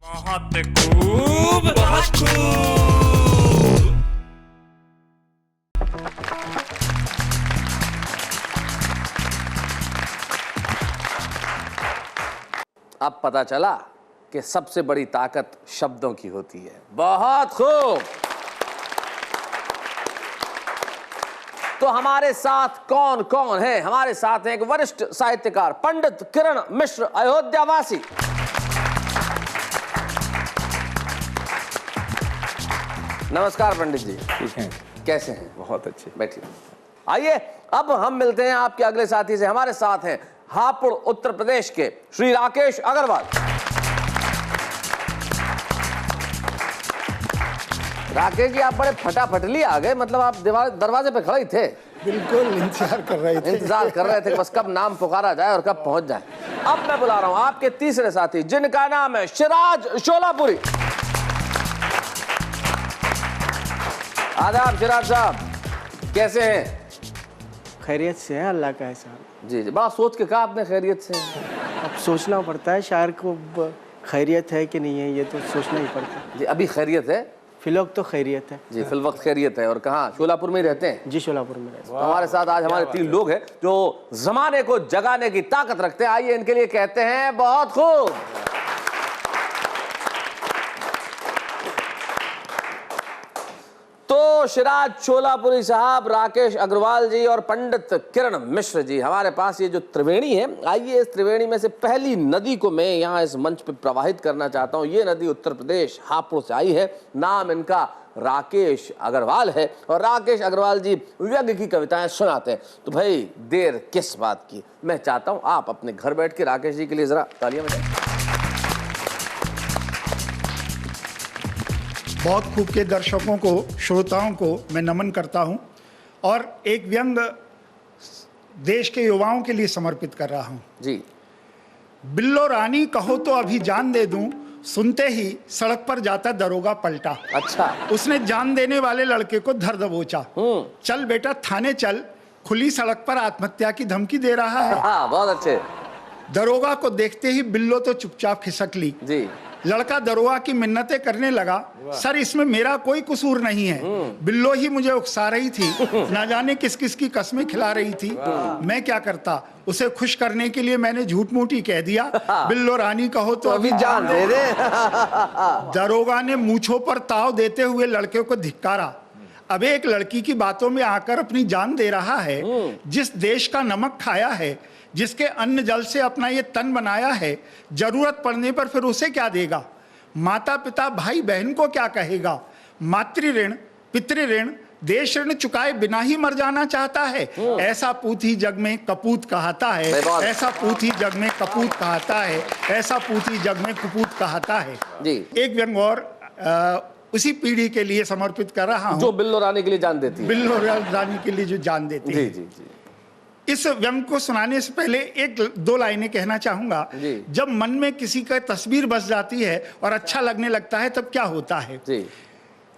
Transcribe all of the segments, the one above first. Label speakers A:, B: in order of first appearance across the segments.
A: बहुत खूब, बहुत खूब।
B: अब पता चला कि सबसे बड़ी ताकत शब्दों की होती है। बहुत खूब। तो हमारे साथ कौन कौन है? हमारे साथ हैं एक वरिष्ठ साहित्यकार पंडित किरण मिश्र, अयोध्यावासी। नमस्कार पंडित जी।
C: ठीक है,
B: कैसे हैं?
C: बहुत अच्छे।
B: बैठिए। आइए अब हम मिलते हैं आपके अगले साथी से। हमारे साथ हैं हापुड़ उत्तर प्रदेश के श्री राकेश अग्रवाल। राकेश जी, आप बड़े फटाफटली आ गए, मतलब आप दरवाजे पे खड़े ही थे।
D: बिल्कुल इंतजार कर रहे थे।
B: इंतजार कर रहे थे बस कब नाम पुकारा जाए और कब पहुंच जाए। अब मैं बुला रहा हूं आपके तीसरे साथी, जिनका नाम है सिराज शोलापुरी। आदाब सिराज साहब, कैसे हैं?
E: खैरियत से है, अल्लाह का एहसान।
B: जी जी, बड़ा सोच के कहा आपने खैरियत से।
E: अब सोचना पड़ता है, शायर को खैरियत है कि नहीं है ये तो सोचना ही पड़ता है।
B: जी, अभी खैरियत है?
E: फिलौक तो खैरियत है
B: जी, फिल वक्त खैरियत है। और कहाँ? शोलापुर में ही रहते हैं?
E: जी, शोलापुर में रहते हैं।
B: तो हमारे साथ आज हमारे तीन लोग हैं जो जमाने को जगाने की ताकत रखते हैं। आइए इनके लिए कहते हैं बहुत खूब। तो सिराज शोलापुरी साहब, राकेश अग्रवाल जी और पंडित किरण मिश्र जी, हमारे पास ये जो त्रिवेणी है, आइए इस त्रिवेणी में से पहली नदी को मैं यहाँ इस मंच पे प्रवाहित करना चाहता हूँ। ये नदी उत्तर प्रदेश हापुड़ से आई है। नाम इनका राकेश अग्रवाल है और राकेश अग्रवाल जी व्यंग्य की कविताएं सुनाते हैं। तो भाई देर किस बात की, मैं चाहता हूँ आप अपने घर बैठ के राकेश जी के लिए जरा तालियां बजाएं।
D: बहुत खूब के दर्शकों को, श्रोताओं को मैं नमन करता हूं और एक व्यंग देश के युवाओं के लिए समर्पित कर रहा हूं।
B: जी।
D: बिल्लो रानी कहो तो अभी जान दे दूं, सुनते ही सड़क पर जाता दरोगा पलटा।
B: अच्छा।
D: उसने जान देने वाले लड़के को धर दबोचा। चल बेटा थाने चल, खुली सड़क पर आत्महत्या की धमकी दे रहा है।
B: हाँ, बहुत अच्छे।
D: दरोगा को देखते ही बिल्लो तो चुपचाप खिसक ली।
B: जी।
D: लड़का दरोगा की मिन्नतें करने लगा, सर इसमें मेरा कोई कसूर नहीं है, बिल्लो ही मुझे उकसा रही थी, ना जाने किस किस की कस्में खिला रही थी, मैं क्या करता, उसे खुश करने के लिए मैंने झूठ मूठी कह दिया, बिल्लो रानी कहो तो अभी जान दे दे। दरोगा ने मूंछों पर ताव देते हुए लड़के को धिक्कारा। अब एक लड़की की बातों में आकर अपनी जान दे रहा है, जिस देश का नमक खाया है, जिसके अन्न जल से अपना ये तन बनाया है, जरूरत पड़ने पर फिर उसे क्या देगा? माता पिता भाई बहन को क्या कहेगा? मातृ ऋण पितृ ऋण देश ऋण चुकाए बिना ही मर जाना चाहता है। ऐसा पूत ही जग में कपूत कहता है, ऐसा पूत ही जग में कपूत कहता है, ऐसा पूत ही जग में कपूत कहता है। जी। एक व्यंग और उसी पीढ़ी के लिए समर्पित कर रहा हूं
B: जो बिल्लो रानी के लिए जान देती है।
D: बिल्लो रानी के लिए जो जान देती है।
B: जी जी जी।
D: इस व्यंग को सुनाने से पहले एक दो लाइनें कहना चाहूंगा। जब मन में किसी का तस्वीर बस जाती है और अच्छा लगने लगता है तब क्या होता है?
B: जी।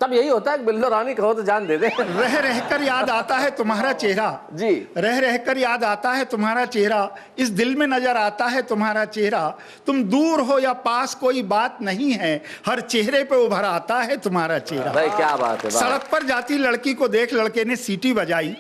B: तब यही होता है कि बिल्लो रानी कहो तो जान दे दे।
D: रह रहकर याद आता है तुम्हारा चेहरा।
B: जी।
D: रह रहकर याद आता है तुम्हारा चेहरा, इस दिल में नजर आता है तुम्हारा चेहरा, तुम दूर हो या पास कोई बात नहीं है, हर चेहरे पे उभर आता है तुम्हारा चेहरा।
B: भाई क्या बात है।
D: सड़क पर जाती लड़की को देख लड़के ने सीटी बजाई,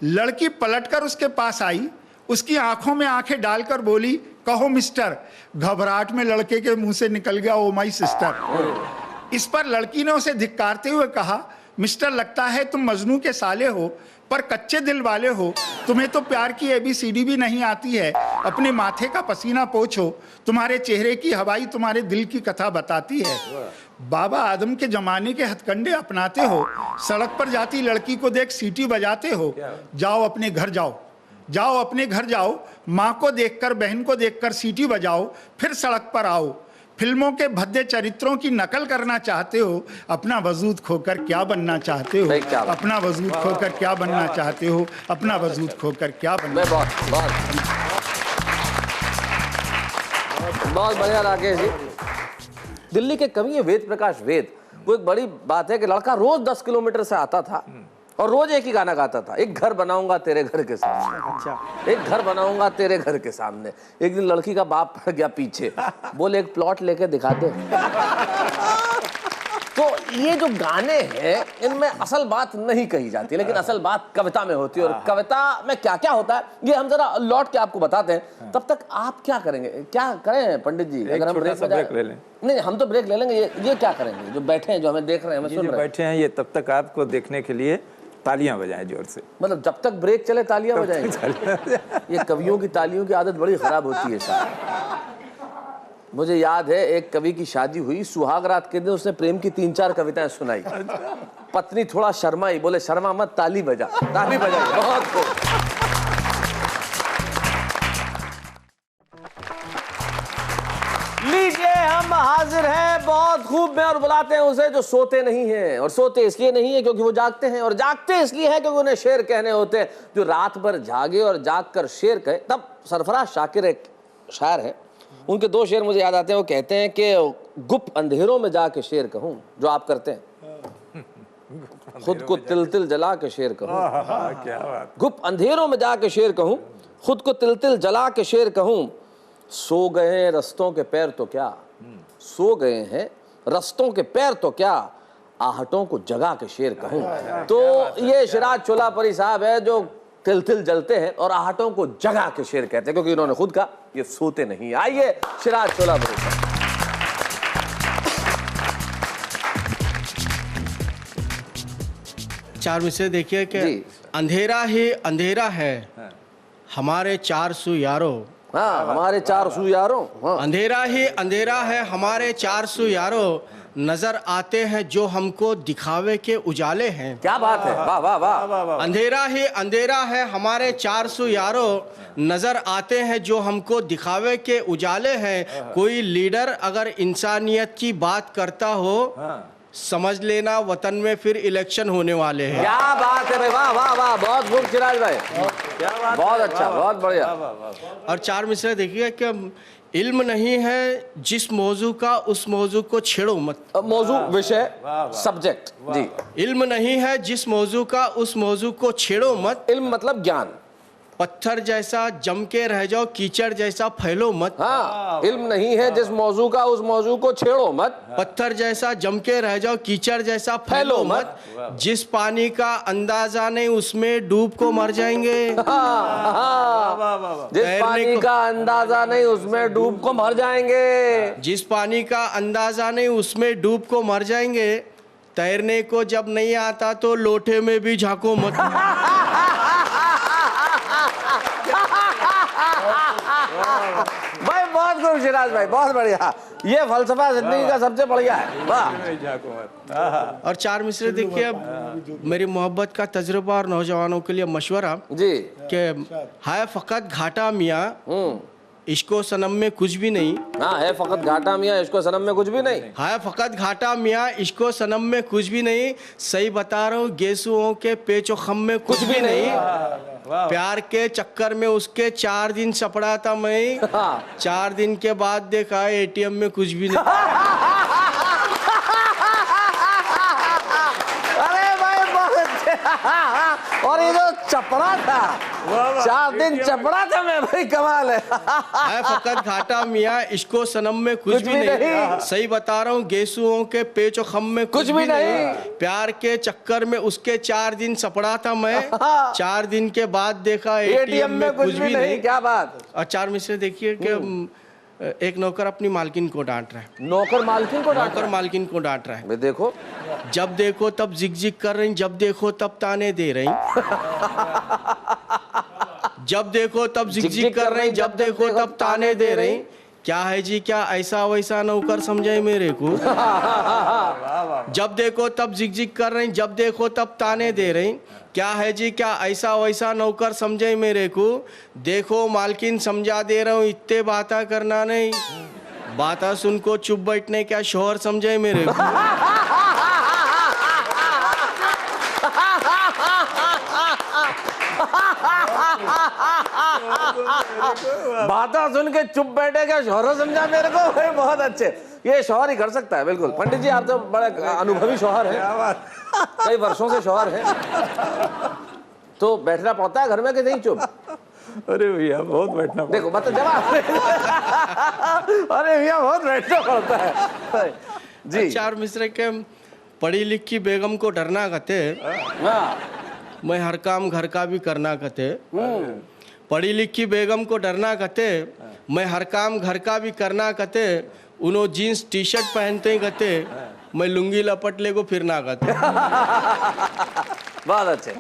D: लड़की पलटकर उसके पास आई, उसकी आंखों में आंखें डालकर बोली कहो मिस्टर। घबराहट में लड़के के मुंह से निकल गया ओ माई सिस्टर। इस पर लड़की ने उसे धिक्कारते हुए कहा, मिस्टर लगता है तुम मजनू के साले हो, पर कच्चे दिल वाले हो, तुम्हें तो प्यार की ABCD भी नहीं आती है, अपने माथे का पसीना पोंछो, तुम्हारे चेहरे की हवाई तुम्हारे दिल की कथा बताती है। बाबा आदम के जमाने के हथकंडे अपनाते हो, सड़क पर जाती लड़की को देख सीटी बजाते हो, जाओ अपने घर जाओ, जाओ अपने घर जाओ, माँ को देखकर बहन को देखकर सीटी बजाओ, फिर सड़क पर आओ। फिल्मों के भद्दे चरित्रों की नकल करना चाहते हो, अपना वजूद खोकर क्या बनना चाहते हो, अपना वजूद खोकर क्या बनना चाहते हो, अपना वजूद खोकर क्या बनना।
B: बहुत बढ़िया राकेश जी। दिल्ली के कवि वेद प्रकाश वेद, वो एक बड़ी बात है कि लड़का रोज 10 किलोमीटर से आता था और रोज एक ही गाना गाता था, एक घर बनाऊंगा तेरे घर के सामने,
E: अच्छा,
B: एक घर बनाऊंगा तेरे घर के सामने। एक दिन लड़की का बाप पड़ गया पीछे, बोले एक प्लॉट लेके दिखा दे। तो ये जो गाने हैं इनमें असल बात नहीं कही जाती, लेकिन असल बात कविता में होती है। और कविता में क्या क्या होता है ये हम जरा लौट के आपको बताते हैं। तब तक आप क्या करेंगे, क्या करें पंडित जी? अगर हम ब्रेक
C: ले लें।
B: नहीं, हम तो ब्रेक ले लेंगे। ये क्या करेंगे? जो बैठे हैं, जो हमें देख रहे हैं, हमें सुन रहे हैं,
C: बैठे हैं, ये तब तक आपको देखने के लिए तालियां बजाएं जोर से।
B: मतलब जब तक ब्रेक चले तालियां बजाएंगे? ये कवियों की तालियों की आदत बड़ी खराब होती है साहब। मुझे याद है एक कवि की शादी हुई, सुहाग रात के दिन उसने प्रेम की 3-4 कविताएं सुनाई। पत्नी थोड़ा शर्माई, बोले शर्मा मत, ताली बजा। ताली बजाई, बहुत खूब। लीजिए, हम हाजिर हैं बहुत खूब में, और बुलाते हैं उसे जो सोते नहीं हैं। और सोते इसलिए नहीं है क्योंकि वो जागते हैं, और जागते इसलिए है क्योंकि उन्हें शेर कहने होते हैं। जो रात भर जागे और जाग कर शेर कहे। तब सरफराज शाकिर एक शायर है, उनके 2 शेर मुझे याद आते हैं। वो कहते हैं कि गुप अंधेरों में जाके शेर कहूं, जो आप करते हैं, खुद को तिल तिल जला के शेर कहूं।
C: क्या बात।
B: गुप अंधेरों में जाके शेर कहूं, खुद को तिल तिल जला के शेर कहूं। सो गए हैं रस्तों के पैर तो क्या, सो गए हैं रस्तों के पैर तो क्या, आहटों को जगा के शेर कहूं। तो ये शिराज चोलापरी साहब है जो तिल तिल जलते हैं और आहटों को जगा के शेर कहते हैं, क्योंकि इन्होंने खुद कहा ये सोते नहीं। आइए शिराज चोलापरी साहब।
E: चार मिसरे देखिए कि
B: जी।
E: अंधेरा ही अंधेरा है हमारे 400 यारों।
B: हाँ, हमारे 400 यारों। हाँ।
E: अंधेरा ही अंधेरा है हमारे 400 यारों, नजर आते हैं जो हमको दिखावे के उजाले हैं।
B: क्या बात है, वाह वाह वाह।
E: अंधेरा ही अंधेरा है हमारे 400 यारों, नजर आते हैं जो हमको दिखावे के उजाले हैं। कोई लीडर अगर इंसानियत की बात करता हो, समझ लेना वतन में फिर इलेक्शन होने वाले हैं।
B: क्या बात है भाई, वाह वाह वाह, बहुत खूब शिराज भाई, बहुत अच्छा, बहुत बढ़िया।
E: और चार मिसरे देखिए कि इल्म नहीं है जिस मौजू का उस मौजू को छेड़ो मत।
B: मौजू, विषय, सब्जेक्ट जी।
E: इल्म नहीं है जिस मौजू का उस मौजू को छेड़ो मत।
B: इल्म मतलब ज्ञान।
E: पत्थर जैसा जम के रह जाओ, कीचड़ जैसा फैलो मत।
B: हाँ, इल्म नहीं है जिस मौजू का उस मौजू को छेड़ो मत।
E: पत्थर जैसा जम के रह जाओ, कीचड़ जैसा फैलो मत। जिस पानी का अंदाजा नहीं उसमें डूब को मर जाएंगे।
B: जिस पानी का अंदाजा नहीं उसमें डूब को मर जाएंगे।
E: जिस पानी का अंदाजा नहीं उसमें डूब को मर जाएंगे। तैरने को जब नहीं आता तो लोटे में भी झांको मत।
B: भाई बहुत खूब शिराज भाई, बहुत बढ़िया। ये फलसफा जिंदगी का सबसे बढ़िया है, वाह।
E: और चार मिसरे देखिए, अब मेरी मोहब्बत का तजुर्बा और नौजवानों के लिए मशवरा
B: जी
E: कि है फकत घाटा मियाँ इसको सनम में कुछ भी नहीं।
B: हाँ, है फकत घाटा मियाँ इसको सनम में कुछ भी नहीं।
E: है फकत घाटा मियाँ इसको सनम में कुछ भी नहीं। सही बता रहा हूँ गेसुओं के पेचो खम में कुछ भी नहीं। प्यार के चक्कर में उसके 4 दिन सपड़ा था मैं, 4 दिन के बाद देखा एटीएम में कुछ भी नहीं।
B: अरे भाई बहुत अच्छा। और ये जो चपड़ा था, 4 दिन चपड़ा था मैं, भाई कमाल है।
E: फकत घाटा मियाँ इसको सनम में कुछ भी नहीं। सही बता रहा हूँ गेसुओं के पेचो खम में कुछ भी नहीं। प्यार के चक्कर में उसके 4 दिन सपड़ा था मैं, 4 दिन के बाद देखा एटीएम में कुछ भी नहीं।
B: क्या बात।
E: और चार मिसरे देखिए कि एक नौकर अपनी मालकिन को डांट रहा है।
B: नौकर मालकिन को डांट
E: नौकर मालकिन को डांट रहा है।
B: भाई देखो,
E: जब देखो तब जिग जिग कर रही, जब देखो तब ताने दे रही। जब देखो तब जिग जिग कर रही, जब देखो तब ताने दे रही। क्या है जी क्या ऐसा वैसा नौकर समझे मेरे को। जब देखो तब जिग जिग कर रही, जब देखो तब ताने दे रही। क्या है जी क्या ऐसा वैसा नौकर समझे मेरे को। देखो मालकिन समझा दे रहा हूँ, इतने बाता करना नहीं, बाता सुन को चुप बैठने क्या शोहर समझे मेरे को।
B: बातें सुन के चुप बैठे क्या शोहर समझा मेरे को। भाई बहुत अच्छे। ये शौहर ही कर सकता है, बिल्कुल। पंडित जी आप तो बड़े अनुभवी शौहर हैं, कई वर्षों से शौहर हैं, तो बैठना पड़ता है घर में कि नहीं चुप?
C: अरे भैया बहुत बैठना
B: देखो मतलब जवाब अरे भैया बहुत बैठना पड़ता है जी।
E: चार मिश्रे के पढ़ी लिखी बेगम को डरना कहते,
B: हाँ।
E: मैं हर काम घर का भी करना कहते। पढ़ी लिखी बेगम को डरना कहते, मैं हर काम घर का भी करना कहते। उन्हों जीन्स टी शर्ट पहनते ही कहते, मैं लुंगी लपट ले को फिरना कहते।
B: बहुत अच्छे।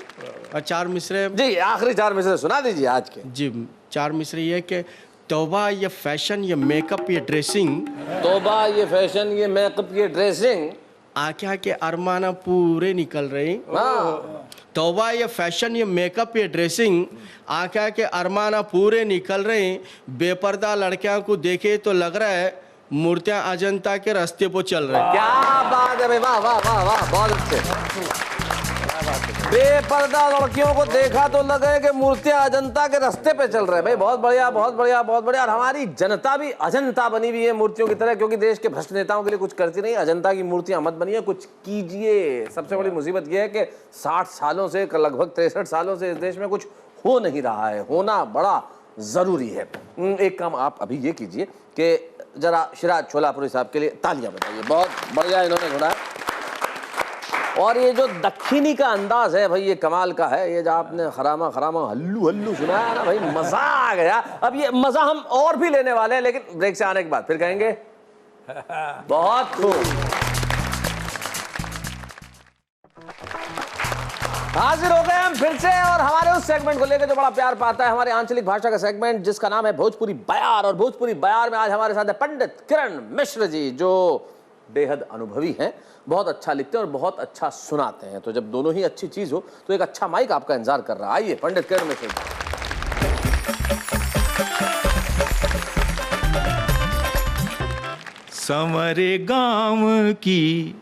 E: और चार मिसरे
B: जी आखिरी चार मिसरे सुना दीजिए आज के।
E: जी, चार मिसरे ये कि तौबा ये फैशन ये मेकअप ये ड्रेसिंग,
B: तौबा ये फैशन ये मेकअप ये ड्रेसिंग,
E: आँखें के अरमाना पूरे निकल रही।
B: हाँ।
E: तौबा ये फैशन ये मेकअप ये ड्रेसिंग, आँखें के अरमाना पूरे निकल रही। बेपर्दा लड़कियों को देखे तो लग रहा है मूर्तियां अजंता के रास्ते पर चल रहे हैं।
B: क्या बात है भाई, वाह वाह वाह वाह, बहुत अच्छे। बेपर्दा लड़कियों को देखा तो लगे कि मूर्तियां अजंता के रास्ते पे चल रहे हैं। भाई बहुत बढ़िया बहुत बढ़िया बहुत बढ़िया। और हमारी जनता भी अजंता बनी हुई है मूर्तियों की तरह, क्योंकि देश के भ्रष्ट नेताओं के लिए कुछ करती नहीं। अजंता की मूर्तियां मत बनिए, कुछ कीजिए। सबसे बड़ी मुसीबत यह है कि 60 सालों से लगभग 63 सालों से इस देश में कुछ हो नहीं रहा है, होना बड़ा जरूरी है। एक काम आप अभी ये कीजिए कि जरा शिराज छोलापुरी साहब के लिए तालियां बजाइए, बहुत बढ़िया इन्होंने सुना है। और ये जो दक्षिणी का अंदाज है भाई ये कमाल का है। ये जो आपने खरामा खरामा हल्लू हल्लू सुनाया है ना भाई, मजा आ गया। अब ये मजा हम और भी लेने वाले हैं, लेकिन ब्रेक से आने के बाद फिर कहेंगे। बहुत खूब। हाजिर हो गए हम फिर से, और हमारे उस सेगमेंट को लेकर जो बड़ा प्यार पाता है, हमारे आंचलिक भाषा का सेगमेंट जिसका नाम है भोजपुरी बयार। और भोजपुरी बयार में आज हमारे साथ है पंडित किरण मिश्र जी, जो बेहद अनुभवी हैं, बहुत अच्छा लिखते हैं और बहुत अच्छा सुनाते हैं। तो जब दोनों ही अच्छी चीज हो तो एक अच्छा माइक आपका इंतजार कर रहा है। आइए पंडित किरण मिश्र जी।
C: संवरे गांव की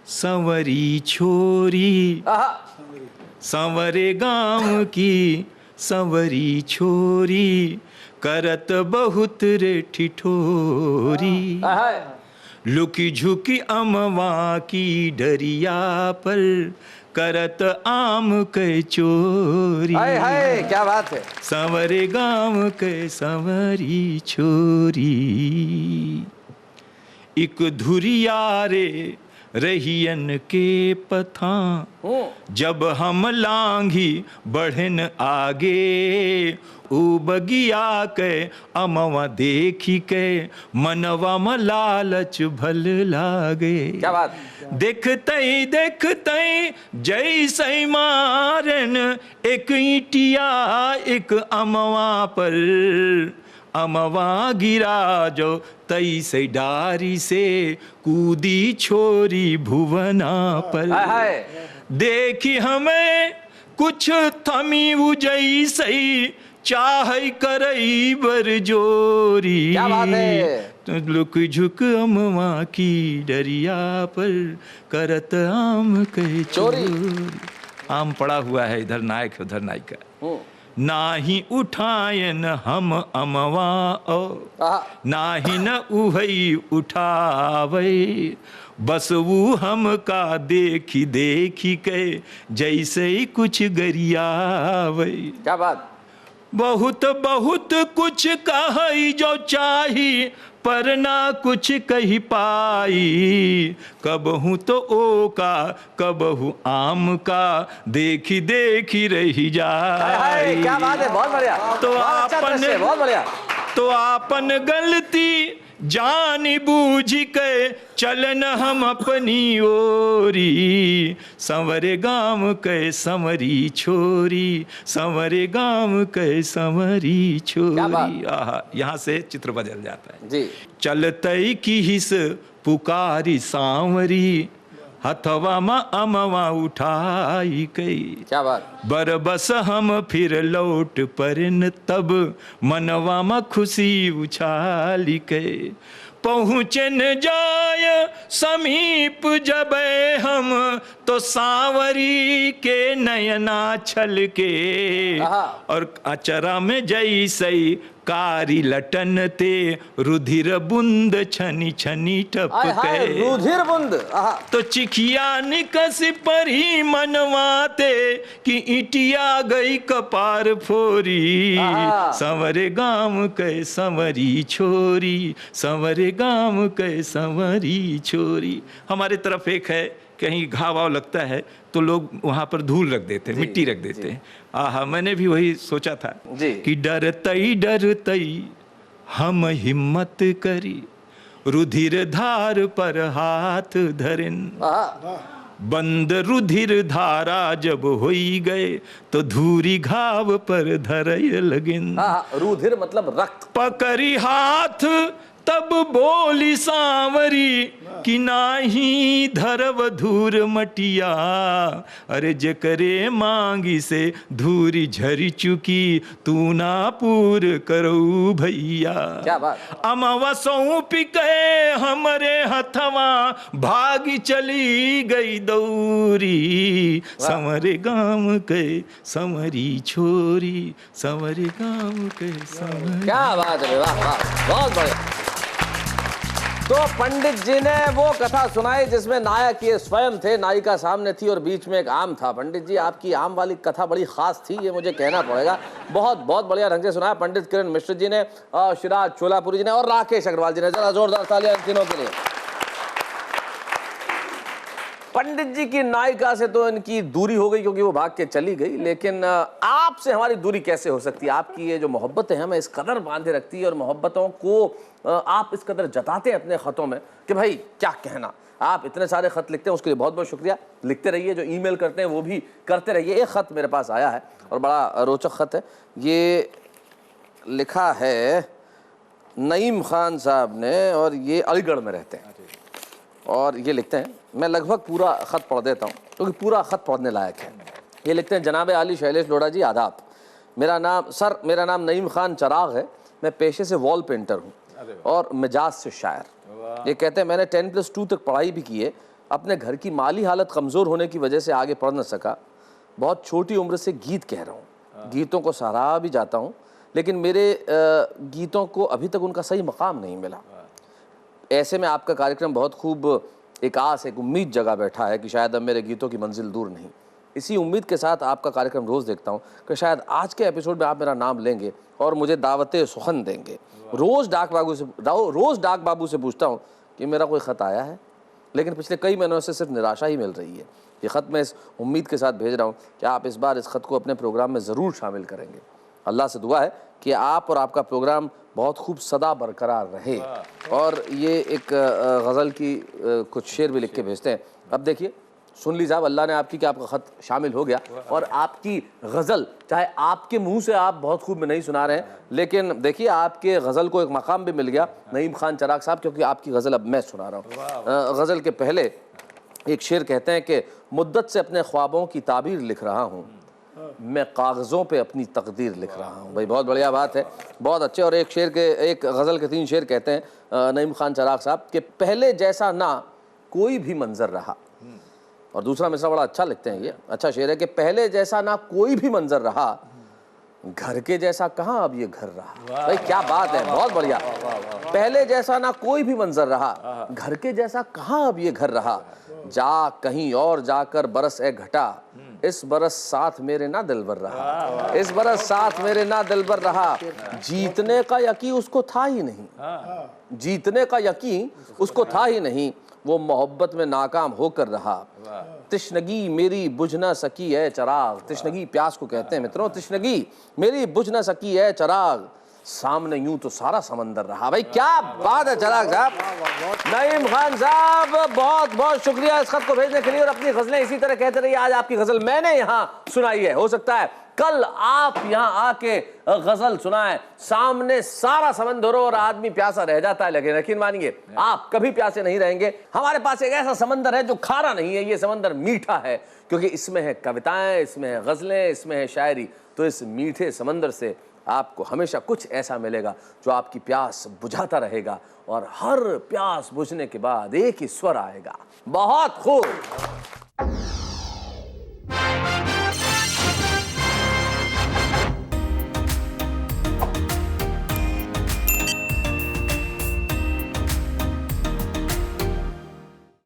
C: संवरी छोरी, संवरे गांव की संवरी छोरी, करत बहुत रे ठिठोरी। लुकी झुकी अमवा की डरिया पर, करत आम के चोरी।
B: हाय हाय क्या बात है।
C: संवरे गांव के संवरी छोरी, एक धुरिया रे रहियन के पथा, जब हम लांघी बढ़न आगे, उ बगिया के अमवा देखी के, मनवा में लालच भल लागे।
B: क्या बात।
C: देखते देखते जैसे मारन एक ईटिया एक अमवा पर, अमवा गिरा जो तई से डारी से, कूदी छोरी भुवना पर। देखी हमें कुछ थमी उजई सही, चाह करई बर जोरी।
B: क्या बात है।
C: तो लुक झुक अमवा की डरिया पर, करत आम के चोरी। आम पड़ा हुआ है, इधर नायक उधर नायिका। नाही उठायन हम अमवा ओ, नाही न उहई उठावे, बस वो हम का देखी देखी के, जैसे ही कुछ गरियावे।
B: क्या बात।
C: बहुत बहुत कुछ कही जो चाही, पर ना कुछ कही पाई, कबहू तो ओ का कबहू आम का, देखी देखी रही जाए।
B: क्या बात है, बहुत बढ़िया।
C: तो
B: बहुत बढ़िया।
C: तो आपन गलती जानी बूझ के, चलन हम अपनी ओरी, संवरे गांव के संवरी छोरी, संवरे गांव के संवरी छोरी। आहा, यहाँ से चित्र बदल जाता है
B: जी।
C: चलते की हिस पुकारी सांवरी, हथवा में अमवा उठाई गई।
B: क्या बात।
C: बरबस हम फिर लौट परन तब, मनवा में खुशी उछाली के, पहुँचन जाय समीप जब हम, तो सांवरी के नयना छल के, और अचरा में जैसे कारी लटन ते रुधिर बुंद छनी छनी
B: हाय हाय,
C: टपके।
B: रुधिर बुंद। आहा।
C: तो चिखिया निकस परी मनवाते कि इटिया गई कपार फोरी।
B: आहा।
C: संवरे गाम कै संवरी छोरी, संवरे गाम कै संवरी छोरी। हमारे तरफ एक है, कहीं घाव वाव लगता है तो लोग वहां पर धूल रख देते हैं, मिट्टी रख देते हैं। आहा, मैंने भी वही सोचा था
B: जी।
C: कि डरतई हम हिम्मत करी, रुधिर धार पर हाथ धरिन।
B: आहा।
C: बंद रुधिर धारा जब होई गए, तो धूरी घाव पर धरय लगिन।
B: आहा, रुधिर मतलब रक्त।
C: पकड़ी हाथ तब बोली सांवरी, कि नाही धरव धूर मटिया। अरे जकरे मांगी से धूरी झरी चुकी, तू ना पूर करो भैया।
B: क्या बात।
C: अमवा सौंप के हमरे हथवा, भागी चली गई दौरी। संवरे गाम के संवरी छोरी, संवरे गाम के संवरी।
B: क्या बात है, वाह वाह, बहुत बढ़िया। तो पंडित जी ने वो कथा सुनाई जिसमें नायक ये स्वयं थे, नायिका सामने थी और बीच में एक आम था। पंडित जी, आपकी आम वाली कथा बड़ी खास थी, ये मुझे कहना पड़ेगा। बहुत बहुत बढ़िया ढंग से सुनाया पंडित किरण मिश्र जी ने, शिराज चोलापुरी जी ने और राकेश अग्रवाल जी ने। जरा जोरदार तालियां इन तीनों के लिए। पंडित जी की नायिका से तो इनकी दूरी हो गई क्योंकि वो भाग के चली गई, लेकिन आपसे हमारी दूरी कैसे हो सकती है? आपकी ये जो मोहब्बतें हैं हमें इस कदर बांधे रखती है, और मोहब्बतों को आप इस कदर जताते हैं अपने खतों में कि भाई क्या कहना। आप इतने सारे खत लिखते हैं, उसके लिए बहुत बहुत शुक्रिया। लिखते रहिए, जो ईमेल करते हैं वो भी करते रहिए। एक खत मेरे पास आया है और बड़ा रोचक खत है। ये लिखा है नईम खान साहब ने, और ये अलीगढ़ में रहते हैं। और ये लिखते हैं, मैं लगभग पूरा ख़त पढ़ देता हूँ क्योंकि पूरा ख़त पढ़ने लायक है। ये लिखते हैं, जनाब आली शैलेश लोढ़ा जी आदाब। मेरा नाम नईम खान चराग है। मैं पेशे से वॉल पेंटर हूँ और मिजाज से शायर। ये कहते हैं, मैंने 10+2 तक पढ़ाई भी की है। अपने घर की माली हालत कमज़ोर होने की वजह से आगे पढ़ न सका। बहुत छोटी उम्र से गीत कह रहा हूँ, गीतों को सराहा भी जाता हूँ, लेकिन मेरे गीतों को अभी तक उनका सही मकाम नहीं मिला। ऐसे में आपका कार्यक्रम बहुत खूब, एक आस, एक उम्मीद जगा बैठा है कि शायद अब मेरे गीतों की मंजिल दूर नहीं। इसी उम्मीद के साथ आपका कार्यक्रम रोज़ देखता हूँ कि शायद आज के एपिसोड में आप मेरा नाम लेंगे और मुझे दावते सुखन देंगे। रोज़ डाक बाबू से पूछता हूँ कि मेरा कोई ख़त आया है, लेकिन पिछले कई महीनों से सिर्फ निराशा ही मिल रही है। ये ख़त मैं इस उम्मीद के साथ भेज रहा हूँ कि आप इस बार इस ख़त को अपने प्रोग्राम में ज़रूर शामिल करेंगे। अल्लाह से दुआ है कि आप और आपका प्रोग्राम बहुत खूब सदा बरकरार रहे। और ये एक गज़ल की कुछ शेर भी लिख के भेजते हैं। अब देखिए, सुन लीजिए साहब, अल्लाह ने आपकी कि आपका ख़त शामिल हो गया और आपकी गज़ल, चाहे आपके मुंह से आप बहुत खूब में नहीं सुना रहे हैं, लेकिन देखिए आपके गज़ल को एक मकाम भी मिल गया नईम खान चराग साहब, क्योंकि आपकी गज़ल अब मैं सुना रहा हूँ। गज़ल के पहले एक शेर कहते हैं कि मुद्दत से अपने ख्वाबों की ताबीर लिख रहा हूँ, मैं कागज़ों पे अपनी तकदीर लिख रहा हूँ। भाई बहुत बढ़िया बात है, बहुत अच्छे। और एक गज़ल के 3 शेर कहते हैं नईम खान चराग साहब कि पहले जैसा ना कोई भी मंजर रहा। और दूसरा मिसरा बड़ा अच्छा लिखते हैं, ये अच्छा शेर है कि पहले जैसा ना कोई भी मंजर रहा, घर के जैसा कहाँ अब ये घर रहा। भाई क्या बात है, बहुत बढ़िया। पहले जैसा ना कोई भी मंजर रहा, घर के जैसा कहाँ अब ये घर रहा। जा कहीं और जाकर बरस ए घटा, इस बरस साथ मेरे ना दिलबर रहा। इस बरस साथ मेरे ना दिलबर रहा। जीतने का यकीन उसको था ही नहीं, जीतने का यकीन उसको था ही नहीं, वो मोहब्बत में नाकाम होकर रहा। तिश्नगी मेरी बुझ न सकी है चराग। तिश्नगी प्यास को कहते हैं मित्रों। तिश्नगी मेरी बुझ न सकी है चराग, सामने यूं तो सारा समंदर रहा। भाई क्या बात है चराग साहब। नईम खान साहब बहुत बहुत शुक्रिया इस खत को भेजने के लिए, और अपनी गजलें इसी तरह कहते रहिए। आज आपकी गजल मैंने यहाँ सुनाई है, हो सकता है कल आप यहाँ आके गजल सुनाएं, सामने सारा समंदर हो और आदमी प्यासा रह जाता है, लेकिन यकीन मानिए आप कभी प्यासे नहीं रहेंगे। हमारे पास एक ऐसा समंदर है जो खारा नहीं है, ये समंदर मीठा है, क्योंकि इसमें है कविताएं, इसमें है गजलें, इसमें है शायरी। तो इस मीठे समंदर से आपको हमेशा कुछ ऐसा मिलेगा जो आपकी प्यास बुझाता रहेगा, और हर प्यास बुझने के बाद एक ही स्वर आएगा। बहुत खूब।